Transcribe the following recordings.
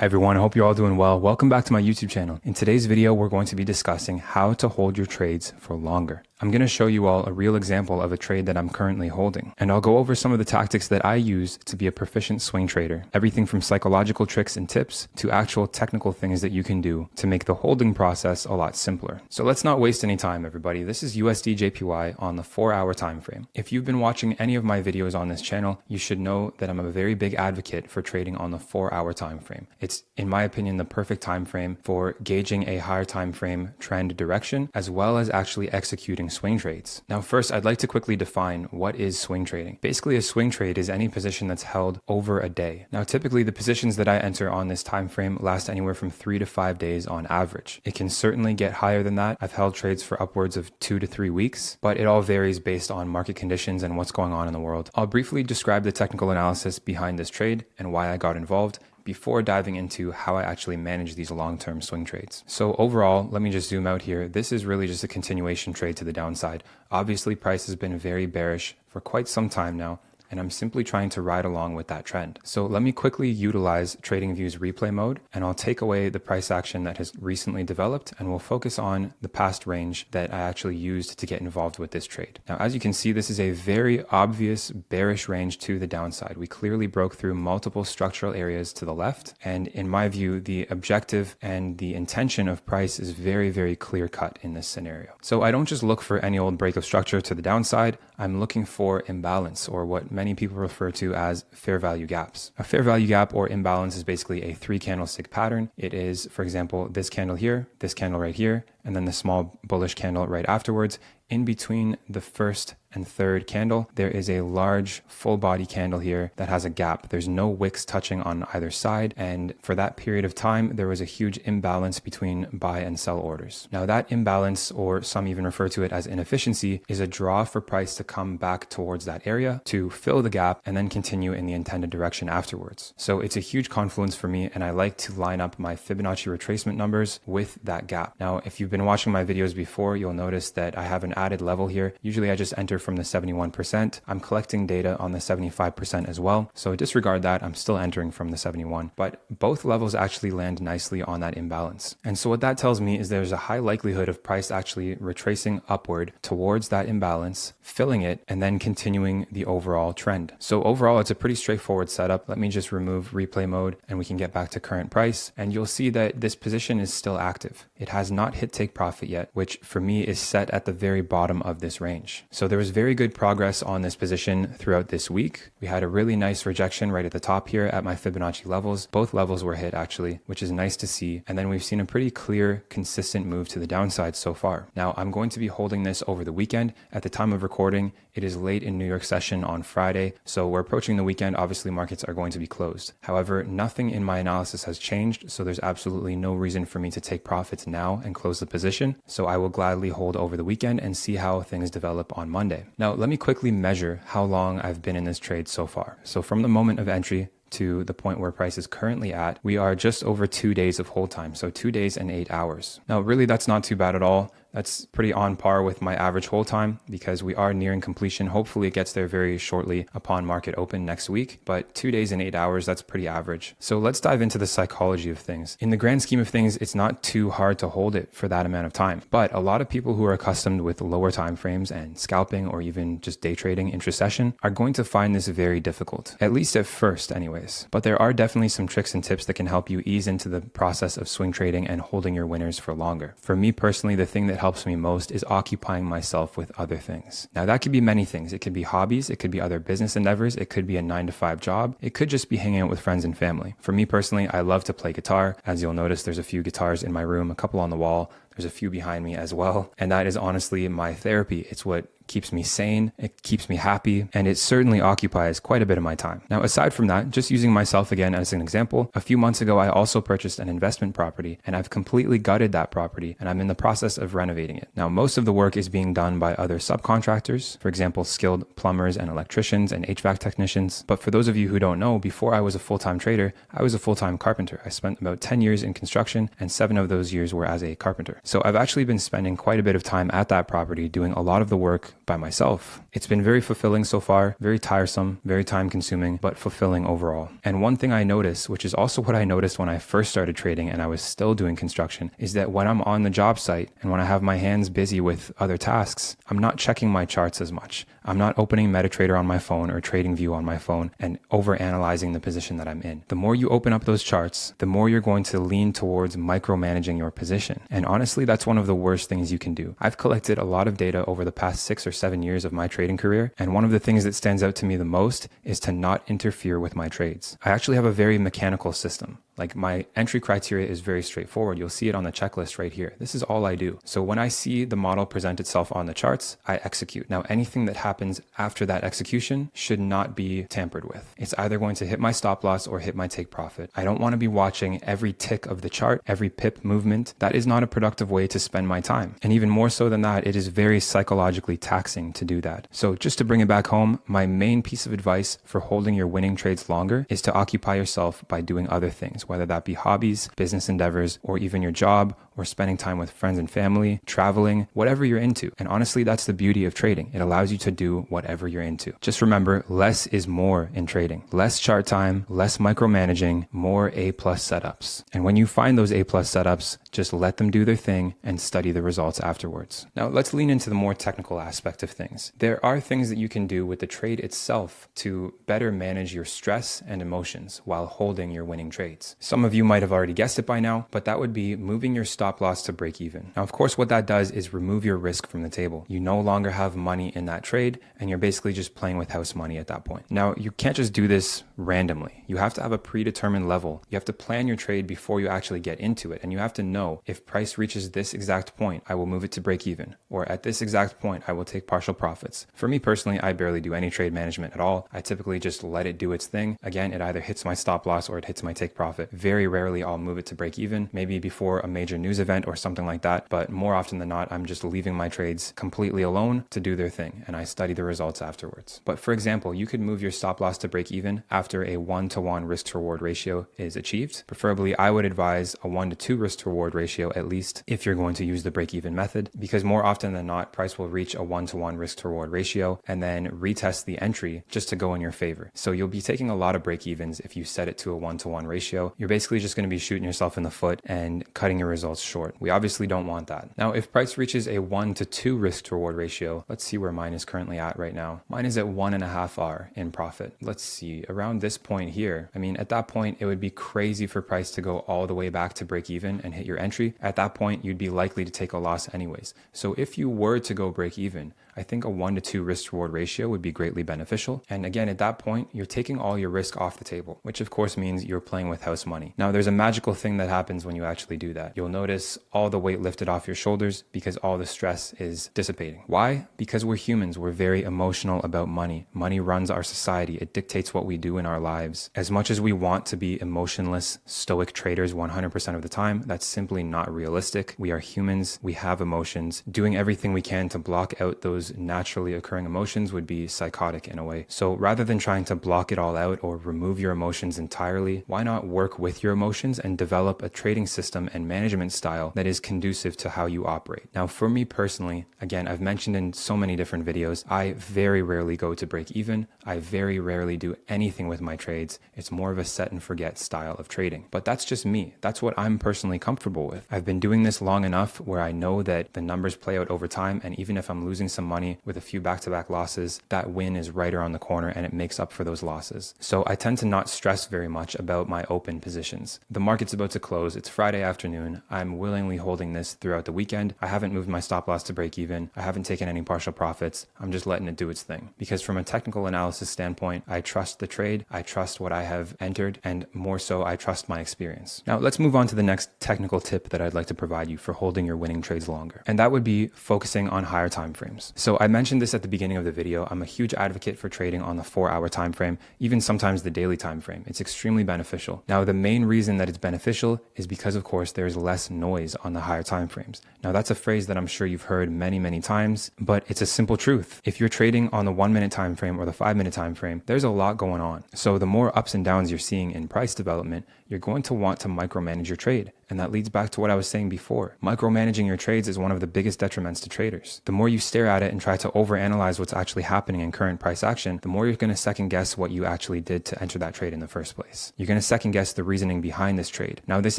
Hi everyone, I hope you're all doing well. Welcome back to my YouTube channel. In today's video, we're going to be discussing how to hold your trades for longer. I'm going to show you all a real example of a trade that I'm currently holding, and I'll go over some of the tactics that I use to be a proficient swing trader. Everything from psychological tricks and tips to actual technical things that you can do to make the holding process a lot simpler. So let's not waste any time, everybody. This is USD JPY on the 4-hour time frame. If you've been watching any of my videos on this channel, you should know that I'm a very big advocate for trading on the 4-hour time frame. It's, in my opinion, the perfect time frame for gauging a higher time frame trend direction, as well as actually executing swing trades. Now, first, I'd like to quickly define what is swing trading. Basically, a swing trade is any position that's held over a day. Now, typically, the positions that I enter on this time frame last anywhere from 3 to 5 days on average. It can certainly get higher than that. I've held trades for upwards of 2 to 3 weeks, but it all varies based on market conditions and what's going on in the world. I'll briefly describe the technical analysis behind this trade and why I got involved before diving into how I actually manage these long-term swing trades. So overall, let me just zoom out here. This is really just a continuation trade to the downside. Obviously, price has been very bearish for quite some time now, and I'm simply trying to ride along with that trend. So let me quickly utilize TradingView's replay mode, and I'll take away the price action that has recently developed, and we'll focus on the past range that I actually used to get involved with this trade. Now, as you can see, this is a very obvious bearish range to the downside. We clearly broke through multiple structural areas to the left, and in my view, the objective and the intention of price is very, very clear cut in this scenario. So I don't just look for any old break of structure to the downside. I'm looking for imbalance, or what many people refer to as fair value gaps. A fair value gap or imbalance is basically a 3 candlestick pattern. It is, for example, this candle here, this candle right here, and then the small bullish candle right afterwards. In between the first and third candle, there is a large full body candle here that has a gap. There's no wicks touching on either side. And for that period of time, there was a huge imbalance between buy and sell orders. Now that imbalance, or some even refer to it as inefficiency, is a draw for price to come back towards that area to fill the gap and then continue in the intended direction afterwards. So it's a huge confluence for me, and I like to line up my Fibonacci retracement numbers with that gap. Now, if you've been watching my videos before, you'll notice that I have an added level here. Usually I just enter from the 71%. I'm collecting data on the 75% as well. So disregard that. I'm still entering from the 71, but both levels actually land nicely on that imbalance. And so what that tells me is there's a high likelihood of price actually retracing upward towards that imbalance, filling it, and then continuing the overall trend. So overall, it's a pretty straightforward setup. Let me just remove replay mode and we can get back to current price. And you'll see that this position is still active. It has not hit take profit yet, which for me is set at the very bottom of this range. So there was very good progress on this position throughout this week. We had a really nice rejection right at the top here at my Fibonacci levels. Both levels were hit actually, which is nice to see. And then we've seen a pretty clear, consistent move to the downside so far. Now I'm going to be holding this over the weekend. At the time of recording, it is late in New York session on Friday. So we're approaching the weekend. Obviously markets are going to be closed. However, nothing in my analysis has changed. So there's absolutely no reason for me to take profits now and close the position. So I will gladly hold over the weekend and see how things develop on Monday. Now, let me quickly measure how long I've been in this trade so far. So from the moment of entry to the point where price is currently at, we are just over 2 days of hold time. So 2 days and 8 hours. Now, really, that's not too bad at all. That's pretty on par with my average hold time because we are nearing completion. Hopefully it gets there very shortly upon market open next week, but 2 days and 8 hours, that's pretty average. So let's dive into the psychology of things. In the grand scheme of things, it's not too hard to hold it for that amount of time, but a lot of people who are accustomed with lower time frames and scalping or even just day trading intra-session are going to find this very difficult, at least at first anyways. But there are definitely some tricks and tips that can help you ease into the process of swing trading and holding your winners for longer. For me personally, the thing that helps me most is occupying myself with other things. Now that could be many things. It could be hobbies, it could be other business endeavors, it could be a 9-to-5 job, it could just be hanging out with friends and family. For me personally, I love to play guitar. As you'll notice, there's a few guitars in my room, a couple on the wall. There's a few behind me as well. And that is honestly my therapy. It's what keeps me sane, it keeps me happy, and it certainly occupies quite a bit of my time. Now, aside from that, just using myself again as an example, a few months ago, I also purchased an investment property and I've completely gutted that property and I'm in the process of renovating it. Now, most of the work is being done by other subcontractors, for example, skilled plumbers and electricians and HVAC technicians. But for those of you who don't know, before I was a full-time trader, I was a full-time carpenter. I spent about 10 years in construction and 7 of those years were as a carpenter. So I've actually been spending quite a bit of time at that property doing a lot of the work by myself. It's been very fulfilling so far, very tiresome, very time consuming, but fulfilling overall. And one thing I noticed, which is also what I noticed when I first started trading and I was still doing construction, is that when I'm on the job site and when I have my hands busy with other tasks, I'm not checking my charts as much. I'm not opening MetaTrader on my phone or TradingView on my phone and over analyzing the position that I'm in. The more you open up those charts, the more you're going to lean towards micromanaging your position. And honestly, that's one of the worst things you can do. I've collected a lot of data over the past 6 or 7 years of my trading career, and one of the things that stands out to me the most is to not interfere with my trades. I actually have a very mechanical system. Like, my entry criteria is very straightforward. You'll see it on the checklist right here. This is all I do. So when I see the model present itself on the charts, I execute. Now, anything that happens after that execution should not be tampered with. It's either going to hit my stop loss or hit my take profit. I don't want to be watching every tick of the chart, every pip movement. That is not a productive way to spend my time. And even more so than that, it is very psychologically taxing to do that. So just to bring it back home, my main piece of advice for holding your winning trades longer is to occupy yourself by doing other things, whether that be hobbies, business endeavors, or even your job, or spending time with friends and family, traveling, whatever you're into. And honestly, that's the beauty of trading. It allows you to do whatever you're into. Just remember, less is more in trading. Less chart time, less micromanaging, more A+ setups. And when you find those A+ setups, just let them do their thing and study the results afterwards. Now, let's lean into the more technical aspect of things. There are things that you can do with the trade itself to better manage your stress and emotions while holding your winning trades. Some of you might have already guessed it by now, but that would be moving your stop loss to break even. Now, of course, what that does is remove your risk from the table. You no longer have money in that trade, and you're basically just playing with house money at that point. Now, you can't just do this randomly. You have to have a predetermined level. You have to plan your trade before you actually get into it, and you have to know, if price reaches this exact point, I will move it to break even, or at this exact point, I will take partial profits. For me personally, I barely do any trade management at all. I typically just let it do its thing. Again, it either hits my stop loss or it hits my take profit. Very rarely I'll move it to break even, maybe before a major news event or something like that. But more often than not, I'm just leaving my trades completely alone to do their thing, and I study the results afterwards. But for example, you could move your stop loss to break even after a 1-to-1 risk to reward ratio is achieved. Preferably, I would advise a 1-to-2 risk to reward ratio at least if you're going to use the break even method, because more often than not, price will reach a 1-to-1 risk to reward ratio and then retest the entry just to go in your favor. So you'll be taking a lot of break evens if you set it to a 1-to-1 ratio. You're basically just going to be shooting yourself in the foot and cutting your results short. We obviously don't want that. Now, if price reaches a 1-to-2 risk to reward ratio, let's see where mine is currently at right now. Mine is at 1.5R in profit. Let's see, around this point here, I mean, at that point, it would be crazy for price to go all the way back to break even and hit your entry. At that point, you'd be likely to take a loss anyways. So if you were to go break even, I think a 1-to-2 risk to reward ratio would be greatly beneficial. And again, at that point, you're taking all your risk off the table, which of course means you're playing with house money. Now, there's a magical thing that happens when you actually do that. You'll notice all the weight lifted off your shoulders because all the stress is dissipating. Why? Because we're humans. We're very emotional about money. Money runs our society. It dictates what we do in our lives. As much as we want to be emotionless, stoic traders 100% of the time, that's simply not realistic. We are humans. We have emotions. Doing everything we can to block out those naturally occurring emotions would be psychotic in a way. So rather than trying to block it all out or remove your emotions entirely, why not work with your emotions and develop a trading system and management style that is conducive to how you operate? Now, for me personally, again, I've mentioned in so many different videos, I very rarely go to break even. I very rarely do anything with my trades. It's more of a set and forget style of trading. But that's just me. That's what I'm personally comfortable with. I've been doing this long enough where I know that the numbers play out over time, and even if I'm losing some money with a few back-to-back losses, that win is right around the corner and it makes up for those losses. So I tend to not stress very much about my open positions. The market's about to close. It's Friday afternoon. I'm willingly holding this throughout the weekend. I haven't moved my stop loss to break even. I haven't taken any partial profits. I'm just letting it do its thing. Because from a technical analysis standpoint, I trust the trade. I trust what I have entered, and more so, I trust my experience. Now, let's move on to the next technical tip that I'd like to provide you for holding your winning trades longer. And that would be focusing on higher time frames. So I mentioned this at the beginning of the video. I'm a huge advocate for trading on the 4-hour time frame, even sometimes the daily time frame. It's extremely beneficial. Now, the main reason that it's beneficial is because, of course, there's less noise on the higher time frames. Now, that's a phrase that I'm sure you've heard many, many times, but it's a simple truth. If you're trading on the 1-minute time frame or the 5-minute time frame, there's a lot going on. So the more ups and downs you're seeing in price development, you're going to want to micromanage your trade. And that leads back to what I was saying before. Micromanaging your trades is one of the biggest detriments to traders. The more you stare at it and try to overanalyze what's actually happening in current price action, the more you're going to second guess what you actually did to enter that trade in the first place. You're going to second guess the reasoning behind this trade. Now, this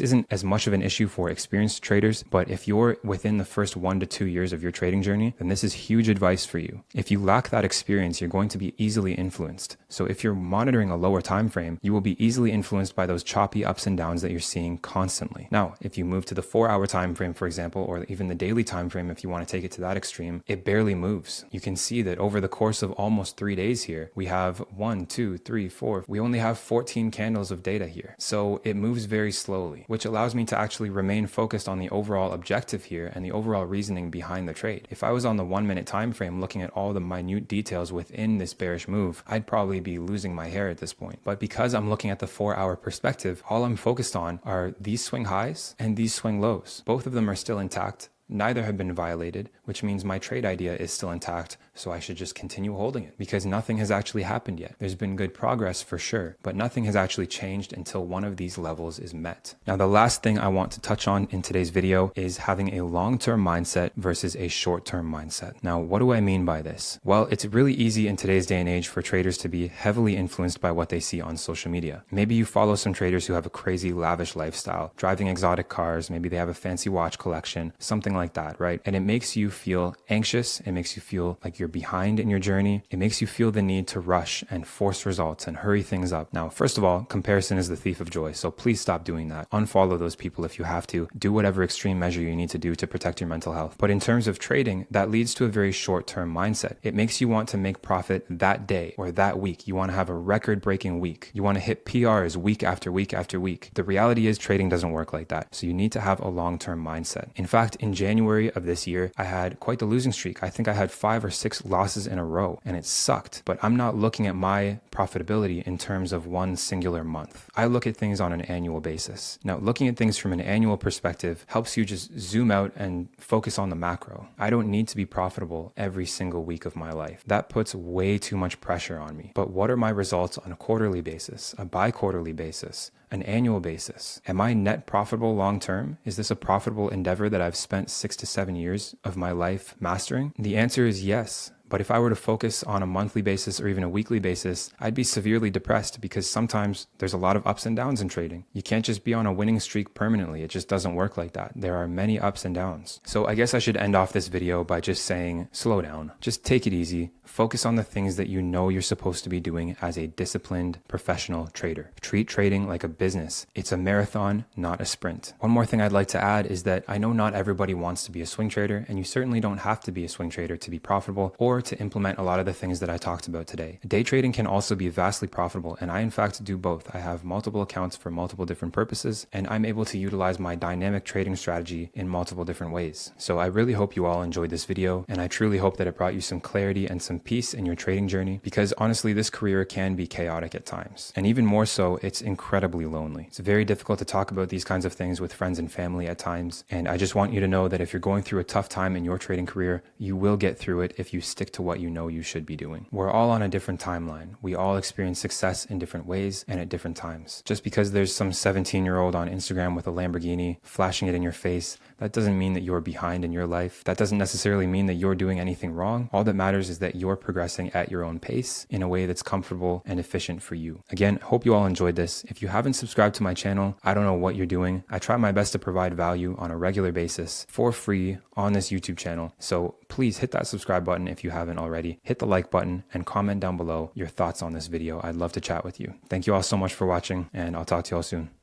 isn't as much of an issue for experienced traders, but if you're within the first 1 to 2 years of your trading journey, then this is huge advice for you. If you lack that experience, you're going to be easily influenced. So if you're monitoring a lower time frame, you will be easily influenced by those choppy ups and downs that you're seeing constantly. Now, if you move to the 4-hour time frame, for example, or even the daily time frame, if you want to take it to that extreme, it barely moves. You can see that over the course of almost 3 days here, we have 1, 2, 3, 4. We only have 14 candles of data here. So it moves very slowly, which allows me to actually remain focused on the overall objective here and the overall reasoning behind the trade. If I was on the 1-minute time frame looking at all the minute details within this bearish move, I'd probably be losing my hair at this point. But because I'm looking at the 4-hour perspective, all I'm focused on are these swing highs and these swing lows. Both of them are still intact. Neither have been violated, which means my trade idea is still intact, so I should just continue holding it because nothing has actually happened yet. There's been good progress for sure, but nothing has actually changed until one of these levels is met. Now, the last thing I want to touch on in today's video is having a long-term mindset versus a short-term mindset. Now, what do I mean by this? Well, it's really easy in today's day and age for traders to be heavily influenced by what they see on social media. Maybe you follow some traders who have a crazy lavish lifestyle, driving exotic cars, maybe they have a fancy watch collection, something like that, right? And it makes you feel anxious. It makes you feel like you're behind in your journey. It makes you feel the need to rush and force results and hurry things up. Now, first of all, comparison is the thief of joy. So please stop doing that. Unfollow those people if you have to. Do whatever extreme measure you need to do to protect your mental health. But in terms of trading, that leads to a very short-term mindset. It makes you want to make profit that day or that week. You want to have a record-breaking week. You want to hit PRs week after week after week. The reality is trading doesn't work like that. So you need to have a long-term mindset. In fact, in January of this year, I had quite the losing streak. I think I had 5 or 6 losses in a row and it sucked, but I'm not looking at my profitability in terms of one singular month. I look at things on an annual basis. Now, looking at things from an annual perspective helps you just zoom out and focus on the macro. I don't need to be profitable every single week of my life. That puts way too much pressure on me. But what are my results on a quarterly basis, a bi-quarterly basis, an annual basis? Am I net profitable long term? Is this a profitable endeavor that I've spent 6 to 7 years of my life mastering? The answer is yes. But if I were to focus on a monthly basis or even a weekly basis, I'd be severely depressed because sometimes there's a lot of ups and downs in trading. You can't just be on a winning streak permanently. It just doesn't work like that. There are many ups and downs. So I guess I should end off this video by just saying, slow down. Just take it easy. Focus on the things that you know you're supposed to be doing as a disciplined professional trader. Treat trading like a business. It's a marathon, not a sprint. One more thing I'd like to add is that I know not everybody wants to be a swing trader, and you certainly don't have to be a swing trader to be profitable or to implement a lot of the things that I talked about today. Day trading can also be vastly profitable, and I in fact do both. I have multiple accounts for multiple different purposes, and I'm able to utilize my dynamic trading strategy in multiple different ways. So I really hope you all enjoyed this video, and I truly hope that it brought you some clarity and some peace in your trading journey, because honestly, this career can be chaotic at times. And even more so, it's incredibly lonely. It's very difficult to talk about these kinds of things with friends and family at times. And I just want you to know that if you're going through a tough time in your trading career, you will get through it if you stick to what you know you should be doing. We're all on a different timeline. We all experience success in different ways and at different times. Just because there's some 17-year-old on Instagram with a Lamborghini flashing it in your face, that doesn't mean that you're behind in your life. That doesn't necessarily mean that you're doing anything wrong. All that matters is that you're progressing at your own pace in a way that's comfortable and efficient for you. Again, hope you all enjoyed this. If you haven't subscribed to my channel, I don't know what you're doing. I try my best to provide value on a regular basis for free on this YouTube channel. So please hit that subscribe button if you haven't already. Hit the like button and comment down below your thoughts on this video. I'd love to chat with you. Thank you all so much for watching, and I'll talk to you all soon.